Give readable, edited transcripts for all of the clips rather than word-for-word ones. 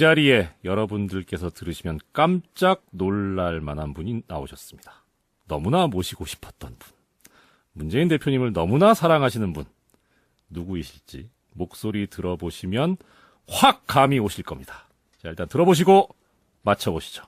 자리에 여러분들께서 들으시면 깜짝 놀랄 만한 분이 나오셨습니다. 너무나 모시고 싶었던 분. 문재인 대표님을 너무나 사랑하시는 분. 누구이실지 목소리 들어보시면 확 감이 오실 겁니다. 자, 일단 들어보시고 맞춰보시죠.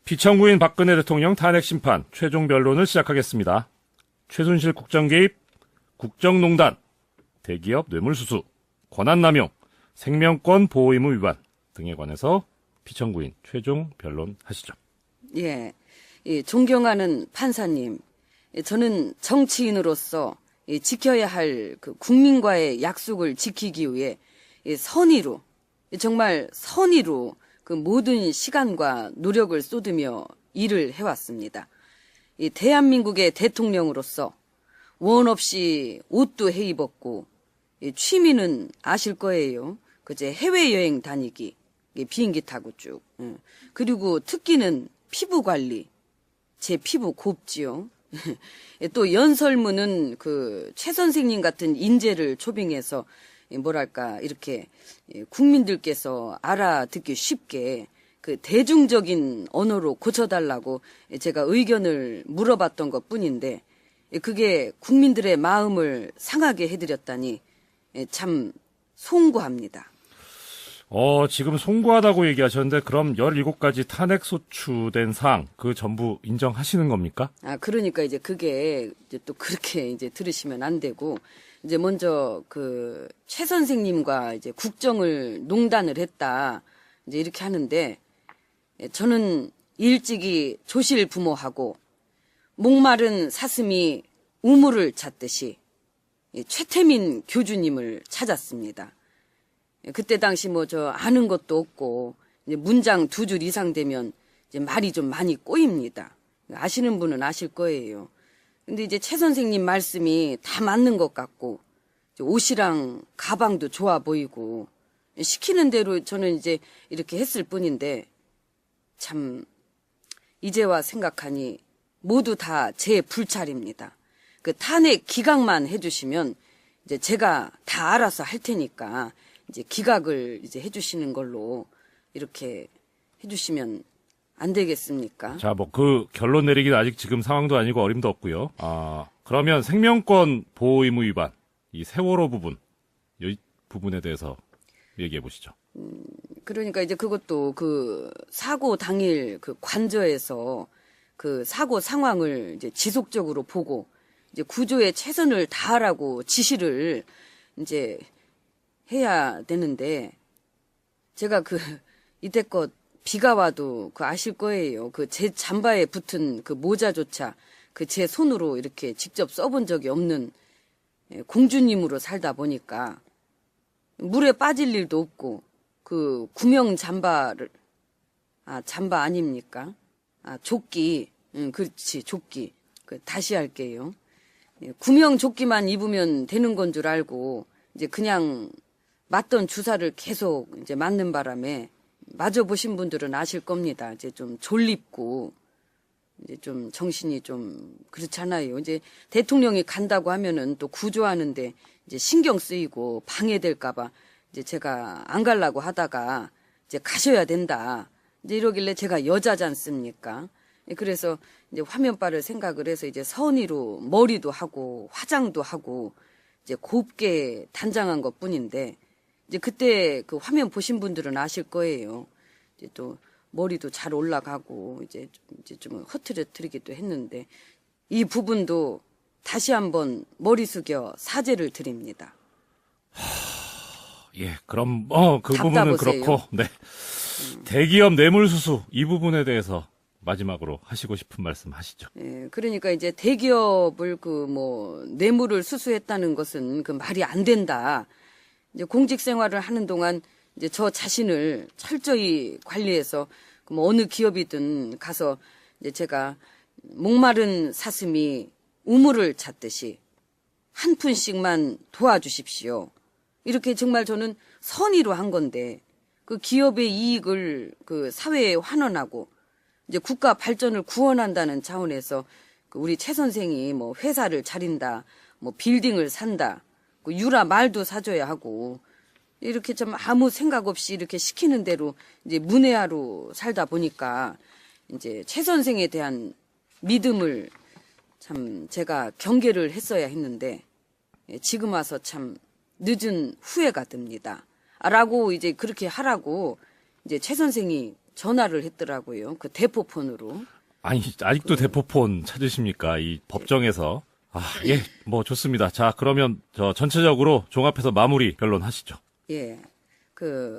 피청구인 박근혜 대통령 탄핵 심판 최종 변론을 시작하겠습니다. 최순실 국정 개입, 국정농단, 대기업 뇌물수수, 권한남용, 생명권 보호 의무 위반 등에 관해서 피청구인 최종 변론하시죠. 예, 존경하는 판사님, 저는 정치인으로서 지켜야 할 그 국민과의 약속을 지키기 위해 선의로, 정말 선의로 그 모든 시간과 노력을 쏟으며 일을 해왔습니다. 대한민국의 대통령으로서 원 없이 옷도 해 입었고, 취미는 아실 거예요. 그제 해외여행 다니기, 비행기 타고 쭉. 그리고 특기는 피부 관리. 제 피부 곱지요. 또 연설문은 그 최 선생님 같은 인재를 초빙해서 뭐랄까 이렇게 국민들께서 알아듣기 쉽게 그 대중적인 언어로 고쳐달라고 제가 의견을 물어봤던 것 뿐인데 그게 국민들의 마음을 상하게 해드렸다니 참 송구합니다. 지금 송구하다고 얘기하셨는데 그럼 17가지 탄핵 소추된 사항 그 전부 인정하시는 겁니까? 그러니까 이제 그게 이제 또 그렇게 이제 들으시면 안 되고 이제 먼저 그 최 선생님과 이제 국정을 농단을 했다. 이제 이렇게 하는데 저는 일찍이 조실 부모하고 목마른 사슴이 우물을 찾듯이 최태민 교주님을 찾았습니다. 그때 당시 뭐 저 아는 것도 없고 이제 문장 2줄 이상 되면 이제 말이 좀 많이 꼬입니다. 아시는 분은 아실 거예요. 근데 이제 최 선생님 말씀이 다 맞는 것 같고 옷이랑 가방도 좋아 보이고 시키는 대로 저는 이제 이렇게 했을 뿐인데 참 이제와 생각하니 모두 다 제 불찰입니다. 그 탄핵 기각만 해주시면 이제 제가 다 알아서 할 테니까 이제 기각을 이제 해주시는 걸로 이렇게 해주시면 안 되겠습니까? 자, 뭐 그 결론 내리기는 아직 지금 상황도 아니고 어림도 없고요. 그러면 생명권 보호 의무 위반 이 세월호 부분 이 부분에 대해서 얘기해 보시죠. 그러니까 이제 그것도 그 사고 당일 그 관저에서 그 사고 상황을 이제 지속적으로 보고 이제 구조에 최선을 다하라고 지시를 이제 해야 되는데 제가 그 이때껏 비가 와도 그 아실 거예요. 그 제 잠바에 붙은 그 모자조차 그 제 손으로 이렇게 직접 써본 적이 없는 공주님으로 살다 보니까 물에 빠질 일도 없고 그 구명 잠바를 잠바 아닙니까? 조끼. 그렇지, 조끼. 다시 할게요. 구명 조끼만 입으면 되는 건 줄 알고 이제 그냥 맞던 주사를 계속 이제 맞는 바람에 맞아보신 분들은 아실 겁니다. 이제 좀 졸립고 이제 좀 정신이 좀 그렇잖아요. 이제 대통령이 간다고 하면은 또 구조하는데 이제 신경 쓰이고 방해될까봐 이제 제가 안 가려고 하다가 이제 가셔야 된다. 이제 이러길래 제가 여자지 않습니까? 그래서 이제 화면빨을 생각을 해서 이제 선의로 머리도 하고 화장도 하고 이제 곱게 단장한 것 뿐인데 이제 그때 그 화면 보신 분들은 아실 거예요. 이제 또 머리도 잘 올라가고 이제 좀 흐트러뜨리기도 했는데 이 부분도 다시 한번 머리 숙여 사죄를 드립니다. 예, 그럼 그 부분은 답답하세요. 그렇고 네. 대기업 뇌물수수 이 부분에 대해서 마지막으로 하시고 싶은 말씀 하시죠. 예, 그러니까 이제 대기업을 그 뭐 뇌물을 수수했다는 것은 그 말이 안 된다. 이제 공직 생활을 하는 동안 이제 저 자신을 철저히 관리해서 뭐 어느 기업이든 가서 이제 제가 목마른 사슴이 우물을 찾듯이 한 푼씩만 도와주십시오. 이렇게 정말 저는 선의로 한 건데 그 기업의 이익을 그 사회에 환원하고 이제 국가 발전을 구원한다는 차원에서 그 우리 최 선생이 뭐 회사를 차린다, 뭐 빌딩을 산다, 그 유라 말도 사줘야 하고 이렇게 좀 아무 생각 없이 이렇게 시키는 대로 이제 문외하로 살다 보니까 이제 최 선생에 대한 믿음을 참 제가 경계를 했어야 했는데 지금 와서 참 늦은 후회가 듭니다. 라고 이제 그렇게 하라고 이제 최 선생이 전화를 했더라고요. 그 대포폰으로. 아니, 아직도 대포폰 찾으십니까? 이 법정에서. 예, 뭐 좋습니다. 자, 그러면 저 전체적으로 종합해서 마무리 변론하시죠. 예.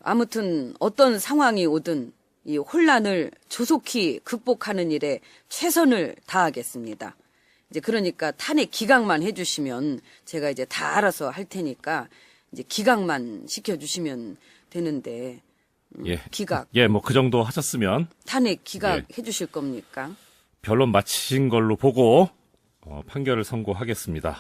아무튼 어떤 상황이 오든 이 혼란을 조속히 극복하는 일에 최선을 다하겠습니다. 이제 그러니까 탄핵 기각만 해주시면 제가 이제 다 알아서 할 테니까 이제 기각만 시켜주시면 되는데, 예. 기각. 예, 뭐 그 정도 하셨으면 탄핵 기각 예. 해주실 겁니까? 변론 마치신 걸로 보고 판결을 선고하겠습니다.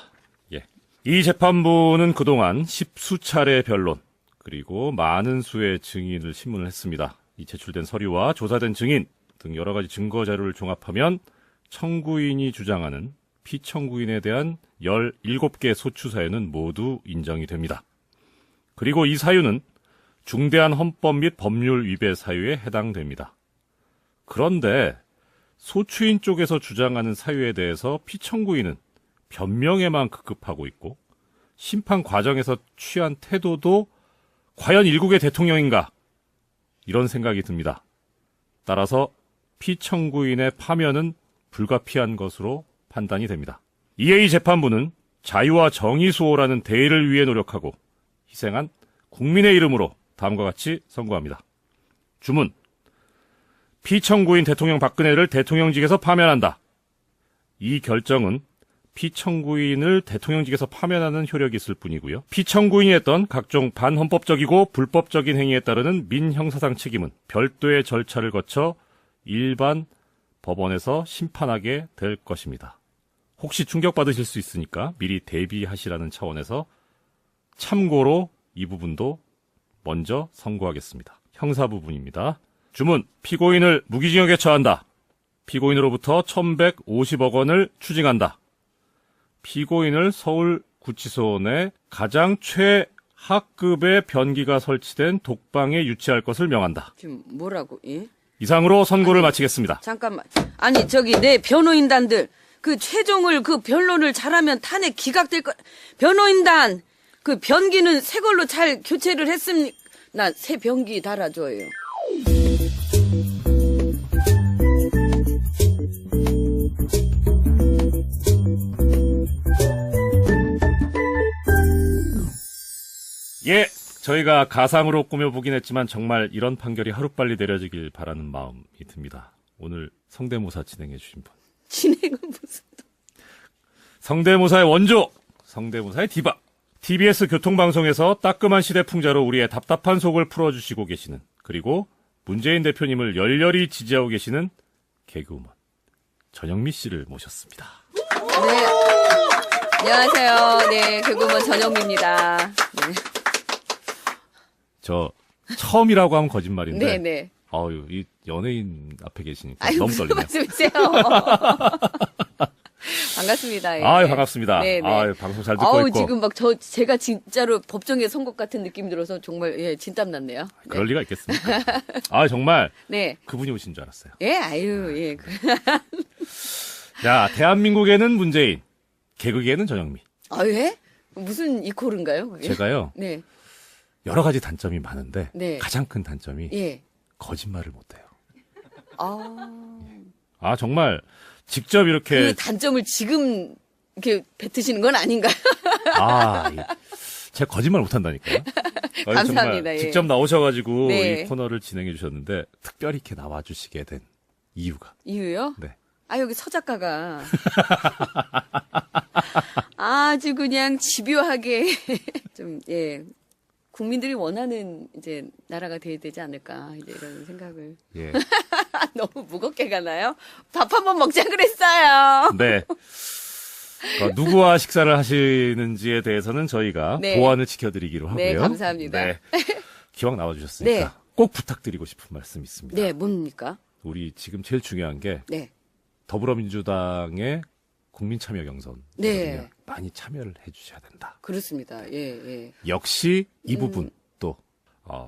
예. 이 재판부는 그동안 10수차례 변론 그리고 많은 수의 증인을 신문을 했습니다. 이 제출된 서류와 조사된 증인 등 여러 가지 증거 자료를 종합하면 청구인이 주장하는 피청구인에 대한 17개 소추 사유는 모두 인정이 됩니다. 그리고 이 사유는 중대한 헌법 및 법률 위배 사유에 해당됩니다. 그런데 소추인 쪽에서 주장하는 사유에 대해서 피청구인은 변명에만 급급하고 있고 심판 과정에서 취한 태도도 과연 일국의 대통령인가? 이런 생각이 듭니다. 따라서 피청구인의 파면은 불가피한 것으로 판단이 됩니다. 이에 이 재판부는 자유와 정의 수호라는 대의를 위해 노력하고 희생한 국민의 이름으로 다음과 같이 선고합니다. 주문. 피청구인 대통령 박근혜를 대통령직에서 파면한다. 이 결정은 피청구인을 대통령직에서 파면하는 효력이 있을 뿐이고요. 피청구인이 했던 각종 반헌법적이고 불법적인 행위에 따르는 민형사상 책임은 별도의 절차를 거쳐 일반 법원에서 심판하게 될 것입니다. 혹시 충격받으실 수 있으니까 미리 대비하시라는 차원에서 참고로 이 부분도 먼저 선고하겠습니다. 형사 부분입니다. 주문, 피고인을 무기징역에 처한다. 피고인으로부터 1,150억 원을 추징한다. 피고인을 서울구치소 내 가장 최하급의 변기가 설치된 독방에 유치할 것을 명한다. 지금 뭐라고, 예? 이상으로 선고를 마치겠습니다. 잠깐만. 아니, 내 변호인단들, 최종을 변론을 잘하면 탄핵 기각될 거, 변호인단, 변기는 새 걸로 잘 교체를 했습니까? 나 새 변기 달아줘요. 예, 저희가 가상으로 꾸며보긴 했지만 정말 이런 판결이 하루빨리 내려지길 바라는 마음이 듭니다. 오늘 성대모사 진행해 주신 분. 진행은 무슨. 성대모사의 원조, 성대모사의 디바. TBS 교통방송에서 따끔한 시대 풍자로 우리의 답답한 속을 풀어주시고 계시는, 그리고 문재인 대표님을 열렬히 지지하고 계시는 개그우먼 전영미 씨를 모셨습니다. 네. 안녕하세요. 네, 개그우먼 전영미입니다. 네. 저 처음이라고 하면 거짓말인데. 네. 아유, 이 연예인 앞에 계시니까 아유, 너무 무슨 떨리네요. 말씀이세요? 반갑습니다. 예. 아유, 반갑습니다. 네. 아유, 방송 잘 듣고 있고. 지금 제가 진짜로 법정에 선 것 같은 느낌이 들어서 정말, 예, 진땀 났네요. 그럴 리가 있겠습니까? 아, 정말. 네. 그분이 오신 줄 알았어요. 예, 아유, 예. 자, 대한민국에는 문재인, 개그계에는 전영미. 아, 예? 무슨 이퀄인가요? 예. 제가요, 네. 여러 가지 단점이 많은데, 네. 가장 큰 단점이 예. 거짓말을 못해요. 아. 정말, 직접 이렇게. 그 단점을 지금 이렇게 뱉으시는 건 아닌가요? 제가 거짓말 못한다니까요. 감사합니다. 정말 예. 직접 나오셔가지고 네. 이 코너를 진행해 주셨는데, 특별히 이렇게 나와주시게 된 이유가. 이유요? 네. 여기 서 작가가 아주 그냥 집요하게 좀, 예. 국민들이 원하는 이제 나라가 돼야 되지 않을까, 이제 이런 생각을. 예. 너무 무겁게 가나요? 밥 한번 먹자 그랬어요. 네. 누구와 식사를 하시는지에 대해서는 저희가 네. 보안을 지켜드리기로 하고요. 네, 감사합니다. 네. 기왕 나와주셨으니까 네. 꼭 부탁드리고 싶은 말씀이 있습니다. 네, 뭡니까? 우리 지금 제일 중요한 게 네. 더불어민주당의 국민참여 경선. 네. 많이 참여를 해주셔야 된다. 그렇습니다. 예, 예. 역시 이 부분 또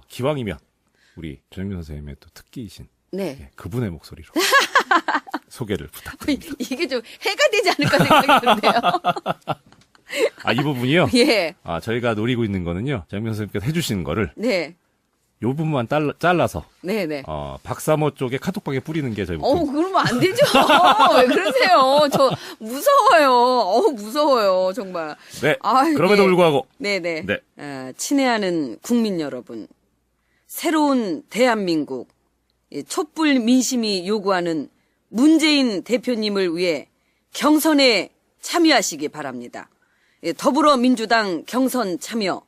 기왕이면 우리 전영민 선생님의 또 특기이신 네. 예, 그분의 목소리로 소개를 부탁드립니다. 이게 좀 해가 되지 않을까 생각이 드는데요. 이 부분이요? 예. 저희가 노리고 있는 거는요. 전영민 선생님께서 해주시는 거를 네. 요 부분만 잘라서 네, 네. 박사모 쪽에 카톡방에 뿌리는 게 저희 목표. 그러면 안 되죠. 왜 그러세요? 저 무서워요. 무서워요. 정말. 네. 아유, 그럼에도 예. 불구하고 네네. 네. 친애하는 국민 여러분. 새로운 대한민국. 촛불 민심이 요구하는 문재인 대표님을 위해 경선에 참여하시기 바랍니다. 더불어민주당 경선 참여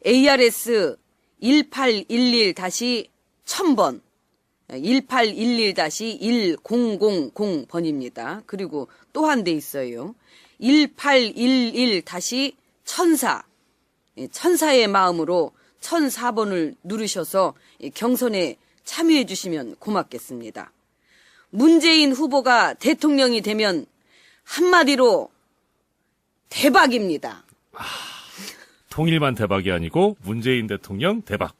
ARS 1811-1000번 1811-1000번입니다. 그리고 또 한 대 있어요. 1811-1004 천사의 마음으로 1004번을 누르셔서 경선에 참여해 주시면 고맙겠습니다. 문재인 후보가 대통령이 되면 한마디로 대박입니다. 통일만 대박이 아니고 문재인 대통령 대박.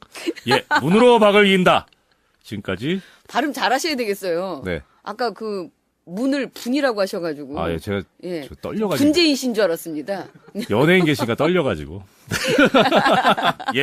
예, 문으로 박을 이긴다. 지금까지 발음 잘하셔야 되겠어요. 네. 아까 그 문을 분이라고 하셔가지고. 예, 제가 예. 저 떨려가지고 분재이신 줄 알았습니다. 연예인 계시가 떨려가지고 예.